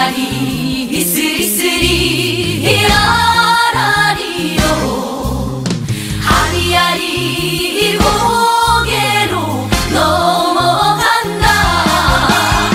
아리아리 스리스리 라라리요 아리아리 고개로 넘어간다.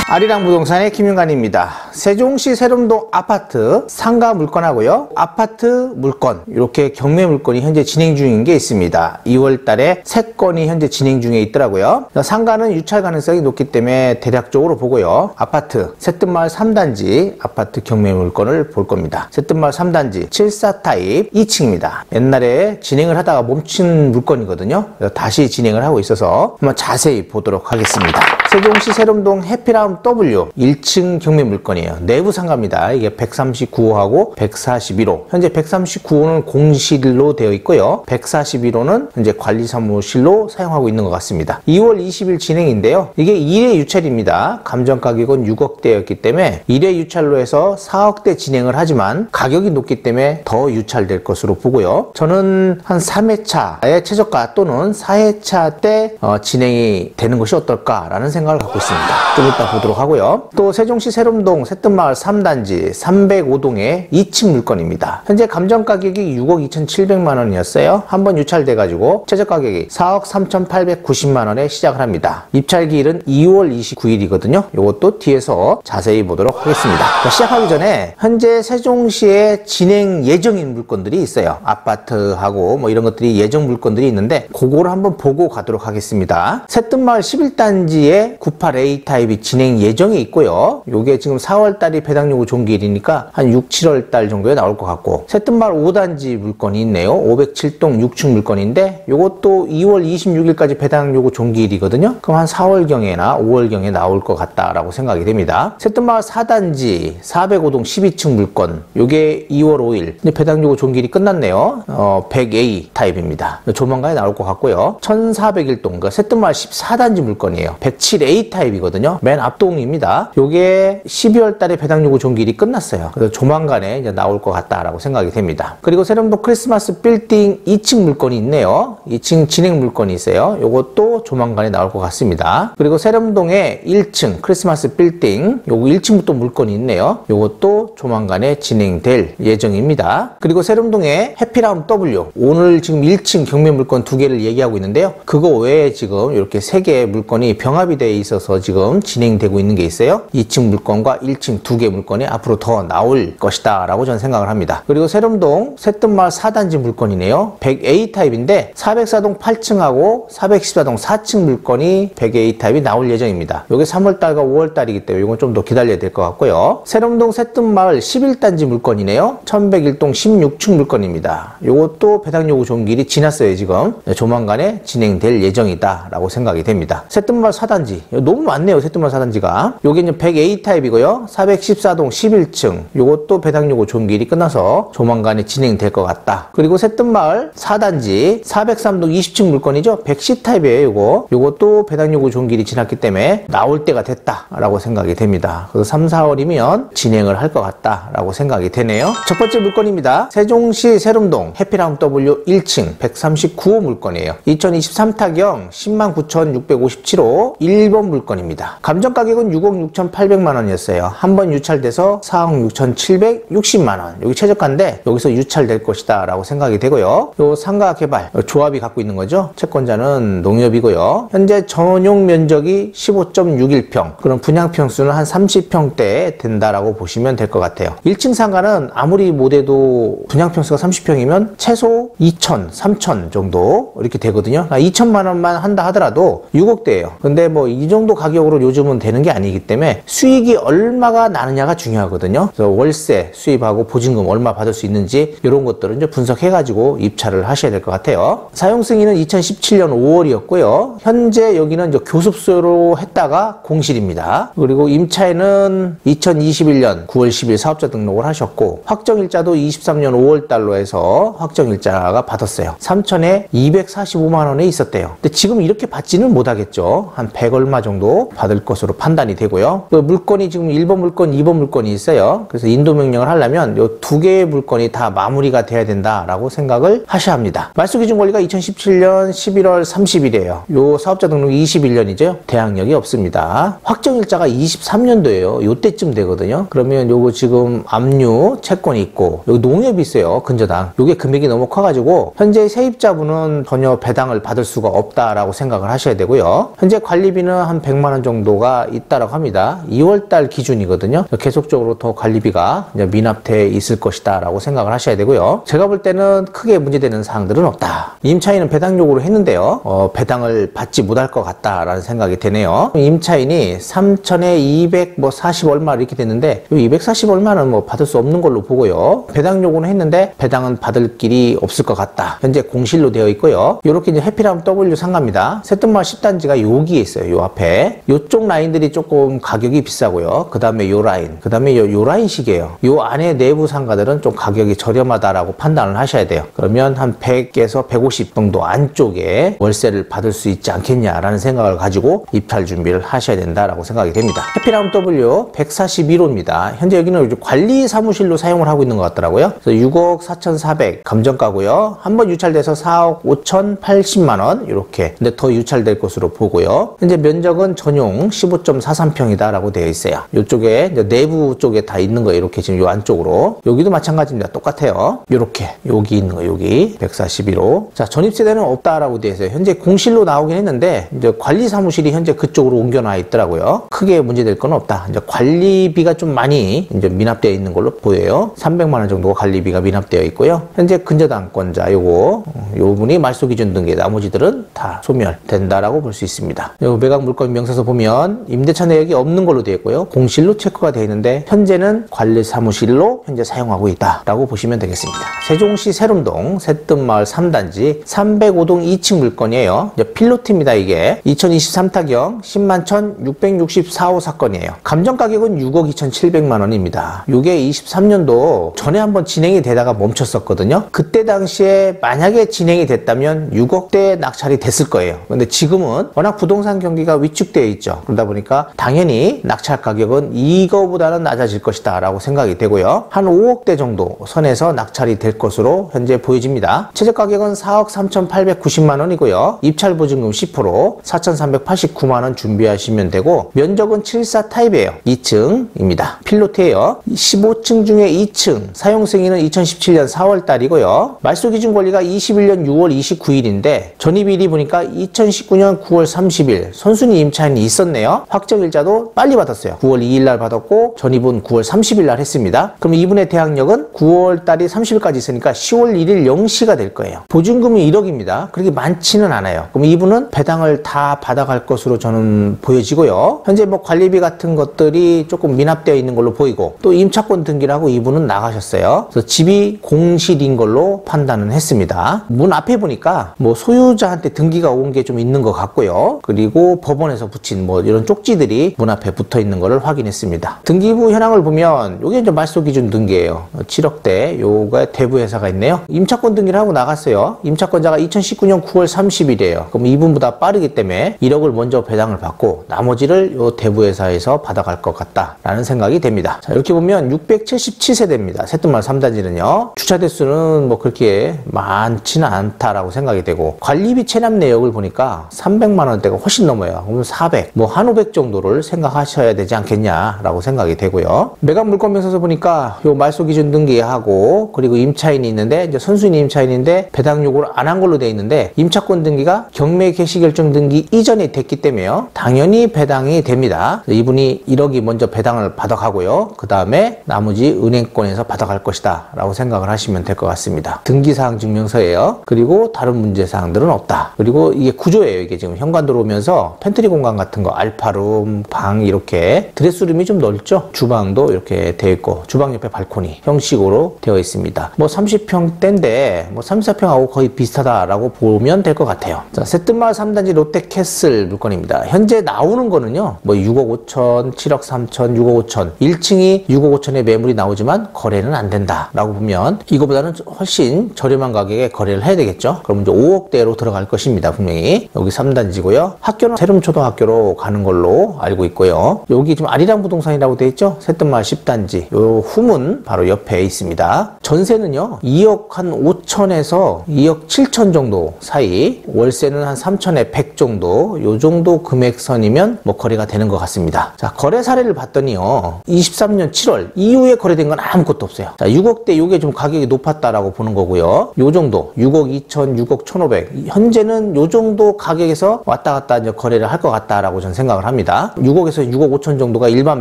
아리랑 부동산의 김윤관입니다. 세종시 세롬동 아파트 상가 물건하고요, 아파트 물건, 이렇게 경매 물건이 현재 진행 중인 게 있습니다. 2월 달에 3건이 현재 진행 중에 있더라고요. 상가는 유찰 가능성이 높기 때문에 대략적으로 보고요, 아파트 새뜸마을 3단지 아파트 경매 물건을 볼 겁니다. 새뜸마을 3단지 74 타입 2층입니다. 옛날에 진행을 하다가 멈춘 물건이거든요. 다시 진행을 하고 있어서 한번 자세히 보도록 하겠습니다. 세종시 세롬동 해피라운 W 1층 경매 물건이에요. 내부 상가입니다. 이게 139호하고 141호. 현재 139호는 공실로 되어 있고요, 141호는 현재 관리사무실로 사용하고 있는 것 같습니다. 2월 20일 진행인데요. 이게 1회 유찰입니다. 감정가격은 6억대였기 때문에 1회 유찰로 해서 4억대 진행을 하지만 가격이 높기 때문에 더 유찰될 것으로 보고요. 저는 한 3회차의 최저가 또는 4회차 때 진행이 되는 것이 어떨까라는 생각을 갖고 있습니다. 좀 이따 보도록 하고요. 또 세종시 세롬동 새뜸마을 3단지 305동의 2층 물건입니다. 현재 감정가격이 6억 2,700만 원이었어요. 한번 유찰돼가지고 최저가격이 4억 3,890만 원에 시작을 합니다. 입찰기일은 2월 29일이거든요. 이것도 뒤에서 자세히 보도록 하겠습니다. 시작하기 전에 현재 세종시에 진행 예정인 물건들이 있어요. 아파트하고 뭐 이런 것들이 예정 물건들이 있는데 그거를 한번 보고 가도록 하겠습니다. 새뜸마을 11단지에 98A 타입이 진행 예정이 있고요. 요게 지금 4월달이 배당요구 종기일이니까 한 6, 7월달 정도에 나올 것 같고, 새뜸마을 5단지 물건이 있네요. 507동 6층 물건인데 요것도 2월 26일까지 배당요구 종기일이거든요. 그럼 한 4월경에나 5월경에 나올 것 같다라고 생각이 됩니다. 새뜸마을 4단지 405동 12층 물건, 요게 2월 5일 근데 배당요구 종기일이 끝났네요. 100A 타입입니다. 조만간에 나올 것 같고요. 1401동 그러니까 새뜸마을 14단지 물건이에요. 107A 타입이거든요. 맨 앞동입니다. 요게 12월 달에 배당요구 종기일이 끝났어요. 그래서 조만간에 이제 나올 것 같다라고 생각이 됩니다. 그리고 세롬동 크리스마스 빌딩 2층 물건이 있네요. 2층 진행 물건이 있어요. 요것도 조만간에 나올 것 같습니다. 그리고 세롬동에 1층 크리스마스 빌딩, 요거 1층부터 물건이 있네요. 요것도 조만간에 진행될 예정입니다. 그리고 세롬동에 해피라운 W, 오늘 지금 1층 경매 물건 2개를 얘기하고 있는데요. 그거 외에 지금 이렇게 3개의 물건이 병합이 되어 있어서 지금 진행되고 있는 게 있어요. 2층 물건과 1층 2개 물건이 앞으로 더 나올 것이다 라고 저는 생각을 합니다. 그리고 세롬동 새뜸마을 4단지 물건이네요. 100A 타입인데 404동 8층하고 414동 4층 물건이 100A 타입이 나올 예정입니다. 이게 3월달과 5월달이기 때문에 이건 좀 더 기다려야 될 것 같고요. 세롬동 새뜸마을 11단지 물건이네요. 1101동 16층 물건입니다. 이것도 배당요구 종기일이 지났어요. 지금 조만간에 진행될 예정이다 라고 생각이 됩니다. 새뜸마을 4단지 너무 많네요. 새뜸마을 4단지가 요게 이제 100A 타입이고요. 414동 11층 요것도 배당요구 종기일이 끝나서 조만간에 진행될 것 같다. 그리고 새뜸마을 4단지 403동 20층 물건이죠. 100C 타입이에요. 요것도 배당요구 종기일이 지났기 때문에 나올 때가 됐다 라고 생각이 됩니다. 그래서 3, 4월이면 진행을 할 것 같다 라고 생각이 되네요. 첫 번째 물건입니다. 세종시 세롬동 해피라운 W 1층 139호 물건이에요. 2023타경 109,657호 1번 물건입니다. 감정가격은 6억 6,800만 원이었어요. 한번 유찰돼서 4억 6,760만 원. 여기 최저가인데 여기서 유찰될 것이다 라고 생각이 되고요. 요 상가 개발 조합이 갖고 있는 거죠. 채권자는 농협이고요. 현재 전용 면적이 15.61평, 그럼 분양평 수는 한 30평대 된다라고 보시면 될 것 같아요. 1층 상가는 아무리 못해도 분양평 수가 30평이면 최소 2천, 3천 정도 이렇게 되거든요. 2천만 원만 한다 하더라도 6억대예요. 근데 뭐 이 정도 가격으로 요즘은 되는 게 아니기 때문에 수익이 얼마가 나느냐가 중요하거든요. 그래서 월세 수입하고 보증금 얼마 받을 수 있는지 이런 것들은 이제 분석해가지고 입찰을 하셔야 될 것 같아요. 사용 승인은 2017년 5월이었고요. 현재 여기는 이제 교습소로 했다가 공실입니다. 그리고 임차인은 2021년 9월 10일 사업자 등록을 하셨고, 확정일자도 23년 5월 달로 해서 확정일자가 받았어요. 3천에 245만 원에 있었대요. 근데 지금 이렇게 받지는 못하겠죠. 한 100 얼마 정도 받을 것으로 판단이 되고요. 그 물건이 지금 1번 1번 물건, 2번 물건이 있어요. 그래서 인도 명령을 하려면 요 두 개의 물건이 다 마무리가 돼야 된다라고 생각을 하셔야 합니다. 말소기준권리가 2017년 11월 30일이에요. 요 사업자 등록이 21년이죠. 대항력이 없습니다. 확정일자가 23년도예요. 요때쯤 되거든요. 그러면 요거 지금 압류 채권이 있고 여기 농협이 있어요. 근저당. 요게 금액이 너무 커가지고 현재 세입자분은 전혀 배당을 받을 수가 없다라고 생각을 하셔야 되고요. 현재 관리비는 한 100만 원 정도가 있다라고 합니다. 2월달 기준이거든요. 계속적으로 더 관리비가 이제 미납돼 있을 것이다 라고 생각을 하셔야 되고요. 제가 볼 때는 크게 문제되는 사항들은 없다. 임차인은 배당 요구를 했는데요. 배당을 받지 못할 것 같다라는 생각이 되네요. 임차인이 3천에 240 얼마 이렇게 됐는데 240 얼마는 뭐 받을 수 없는 걸로 보고요. 배당 요구는 했는데 배당은 받을 길이 없을 것 같다. 현재 공실로 되어 있고요. 이렇게 이제 해피람 W 상가입니다. 새뜸마을 10단지가 여기에 있어요. 요 앞에. 요쪽 라인들이 조금 가격이 비싸고요. 그 다음에 요 라인. 그 다음에 요 라인식이에요. 요 안에 내부 상가들은 좀 가격이 저렴하다라고 판단을 하셔야 돼요. 그러면 한 100에서 150 정도 안쪽에 월세를 받을 수 있지 않겠냐라는 생각을 가지고 입찰 준비를 하셔야 된다라고 생각이 됩니다. 해피람 W 141호입니다. 현재 여기는 관리 사무실로 사용을 하고 있는 것 같더라고요. 그래서 6억 4,400 감정가고요. 한번 유찰돼서 4억 5,080만 원 이렇게. 근데 더 유찰될 것으로 보고요. 현재 면적은 전용 15.43평이다 라고 되어 있어요. 이쪽에 내부 쪽에 다 있는 거 이렇게 지금 요 안쪽으로. 여기도 마찬가지입니다. 똑같아요. 요렇게 여기 있는 거 여기 141호. 자, 전입세대는 없다라고 되어 있어요. 현재 공실로 나오긴 했는데 이제 관리 사무실이 현재 그쪽으로 옮겨놔 있더라고요. 크게 문제될 건 없다. 이제 관리비가 좀 많이 이제 미납되어 있는 걸로 보여요. 300만 원 정도가 관리비가 미납되어 있고요. 현재 근저당권자 요 분이 말소기준 등기, 나머지들은 다 소멸된다라고 볼 수 있습니다. 요 매각 물건 명세서 보면 임대차 내역이 없는 걸로 되어 있고요. 공실로 체크가 되어 있는데 현재는 관리 사무실로 현재 사용하고 있다라고 보시면 되겠습니다. 세종시 세롬동 새뜸마을 3단지 305동 2층 물건이에요. 필로티입니다. 이게 2023타경 10만 1,664호 사건이에요. 감정가격은 6억 2,700만 원입니다. 이게 23년도 전에 한번 진행이 되다가 멈췄었거든요. 그때 당시에 만약에 진행이 됐다면 6억대 낙찰이 됐을 거예요. 근데 지금은 워낙 부동산 경기가 위축되어 있죠. 그러다 보니까 당연히 낙찰 가격은 이거보다는 낮아질 것이다 라고 생각이 되고요. 한 5억대 정도 선에서 낙찰이 될 것으로 현재 보여집니다. 최저 가격은 4억 3,890만 원이고요. 입찰 보증금 10% 4,389만 원 준비하시면 되고 면적은 74 타입이에요. 2층입니다. 필로트예요. 15층 중에 2층 사용 승인은 2017년 4월 달이고요. 말소 기준 권리가 21년 6월 29일인데 전입일이 보니까 2019년 9월 30일 선순위 임차인이 있었네요. 확정일자도 빨리 받았어요. 9월 2일 날 받았고 전입은 9월 30일 날 했습니다. 그럼 이분의 대항력은 9월 달이 30일까지 있으니까 10월 1일 0시가 될 거예요. 보증금이 1억입니다. 그렇게 많지는 않아요. 그럼 이분은 배당을 다 받아갈 것으로 저는 보여지고요. 현재 뭐 관리비 같은 것들이 조금 미납되어 있는 걸로 보이고 또 임차권 등기를 하고 이분은 나가셨어요. 그래서 집이 공실인 걸로 판단은 했습니다. 문 앞에 보니까 뭐 소유자한테 등기가 온 게 좀 있는 것 같고요. 그리고 법원에서 붙인 뭐 이런 쪽지들이 문 앞에 붙어 있는 것을 확인했습니다. 등기부 현황을 보면 이게 이제 말소 기준 등기예요. 7억대 요가 대부 회사가 있네요. 임차권 등기를 하고 나갔어요. 임차권자가 2019년 9월 30일이에요. 그럼 이분보다 빠르기 때문에 1억을 먼저 배당을 받고 나머지를 요 대부 회사에서 받아갈 것 같다라는 생각이 됩니다. 자, 이렇게 보면 677세대입니다. 새뜸마을 3단지는요. 주차 대수는 뭐 그렇게 많지는 않다라고 생각이 되고 관리비 체납 내역을 보니까 300만 원대가 훨씬 넘어요. 그러면 400, 뭐 한 500 정도를 생각하셔야 되지 않겠냐라고 생각이 되고요. 매각 물건명세서 보니까 요 말소 기준 등기하고 그리고 임차인이 있는데 이제 선순위 임차인인데 배당 요구를 안 한 걸로 돼 있는데 임차권 등기가 경매 개시 결정 등기 이전에 됐기 때문에요. 당연히 배당이 됩니다. 이분이 1억이 먼저 배당을 받아가고요. 그 다음에 나머지 은행권에서 받아갈 것이다 라고 생각을 하시면 될 것 같습니다. 등기사항 증명서예요. 그리고 다른 문제사항들은 없다. 그리고 이게 구조예요. 이게 지금 현관 들어오면서 팬트리 공간 같은 거 알파룸, 방 이렇게 드레스룸이 좀 넓죠. 주방도 이렇게 되어 있고 주방 옆에 발코니 형식으로 되어 있습니다. 뭐 30평대인데 뭐 34평하고 거의 비슷하다라고 보면 될 것 같아요. 자, 새뜸마을 3단지 롯데캐슬 물건입니다. 현재 나오는 거는요. 뭐 6억 5천, 7억 3천, 6억 5천 1층이 6억 5천의 매물이 나오지만 거래는 안 된다라고 보면 이거보다는 훨씬 저렴한 가격에 거래를 해야 되겠죠. 그럼 이제 5억대로 들어갈 것입니다. 분명히 여기 3단지고요. 학교는 세름초등학교로 가는 걸로 알고 있고요. 여기 지금 아리랑 부동산이라고 되어 있죠? 새뜸마을 10단지. 요 후문 바로 옆에 있습니다. 전세는요, 2억 한 5천에서 2억 7천 정도 사이, 월세는 한 3천에 100 정도, 요 정도 금액선이면 뭐 거래가 되는 것 같습니다. 자, 거래 사례를 봤더니요, 23년 7월 이후에 거래된 건 아무것도 없어요. 자, 6억대 요게 좀 가격이 높았다라고 보는 거고요. 요 정도, 6억 2천, 6억 1,500. 현재는 요 정도 가격에서 왔다 갔다 이제 거래를 할 것 같다라고 저는 생각을 합니다. 6억에서 6억 5천 정도가 일반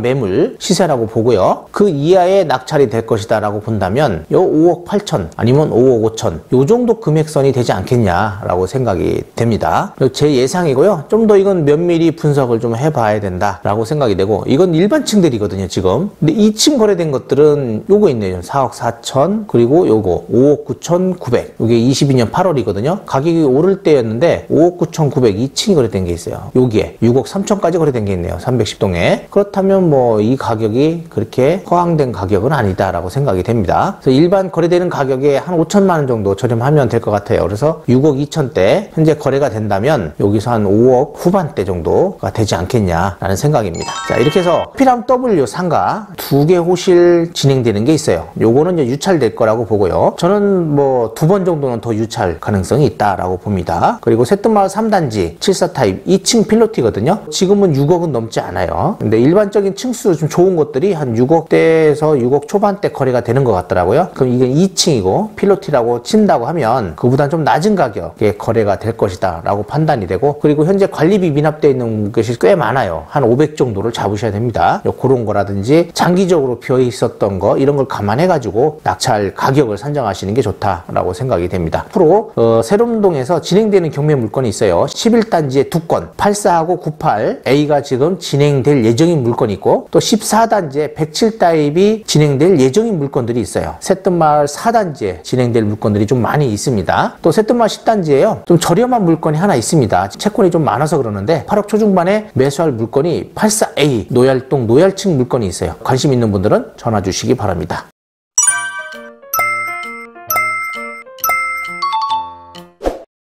매물 시세라고 보고요. 그 이하의 낙찰이 될 것이다라고 본다면 요 5억 8천 아니면 5억 5천 요 정도 금액선이 되지 않겠냐라고 생각이 됩니다. 제 예상이고요. 좀 더 이건 면밀히 분석을 좀 해봐야 된다라고 생각이 되고, 이건 일반층들이거든요 지금. 근데 2층 거래된 것들은 요거 있네요. 4억 4천 그리고 요거 5억 9천 9백. 요게 22년 8월이거든요. 가격이 오를 때였는데 5억 9천 9백 2층이 거래된 게 있어요. 여기에 6억 3천까지 거래된 게 있네요. 310동에. 그렇다면 뭐 이 가격이 그렇게 허황된 가격은 아니다라고 생각이 됩니다. 그래서 일반 거래되는 가격에 한 5천만 원 정도 저렴하면 될 것 같아요. 그래서 6억 2천대 현재 거래가 된다면 여기서 한 5억 후반대 정도가 되지 않겠냐라는 생각입니다. 자, 이렇게 해서 피람 W 상가 2개 호실 진행되는 게 있어요. 요거는 이제 유찰될 거라고 보고요. 저는 뭐 2번 정도는 더 유찰 가능성이 있다라고 봅니다. 그리고 새뜸마을 3단지 74 타입 2층 필로티거든요. 지금은 6억은 넘지 않아요. 근데 일반적인 층수 좀 좋은 것들이 한 6억대에서 6억 초반대 거래가 되는 것 같더라고요. 그럼 이게 2층이고 필로티라고 친다고 하면 그보다 좀 낮은 가격에 거래가 될 것이다 라고 판단이 되고, 그리고 현재 관리비 미납되어 있는 것이 꽤 많아요. 한 500 정도를 잡으셔야 됩니다. 그런 거라든지 장기적으로 비어 있었던 거 이런 걸 감안해 가지고 낙찰 가격을 산정하시는 게 좋다라고 생각이 됩니다. 앞으로 세롬동에서 진행되는 경매 물건이 있어요. 11단지에 2건 84하고 98 A가 지금 진행될 예정인 물건이 있고, 또 14단지에 107 타입이 진행될 예정인 물건들이 있어요. 새뜸마을 4단지에 진행될 물건들이 좀 많이 있습니다. 또 새뜸마을 10단지에요. 좀 저렴한 물건이 하나 있습니다. 채권이 좀 많아서 그러는데 8억 초중반에 매수할 물건이 84A 노얄동 노얄층 물건이 있어요. 관심 있는 분들은 전화 주시기 바랍니다.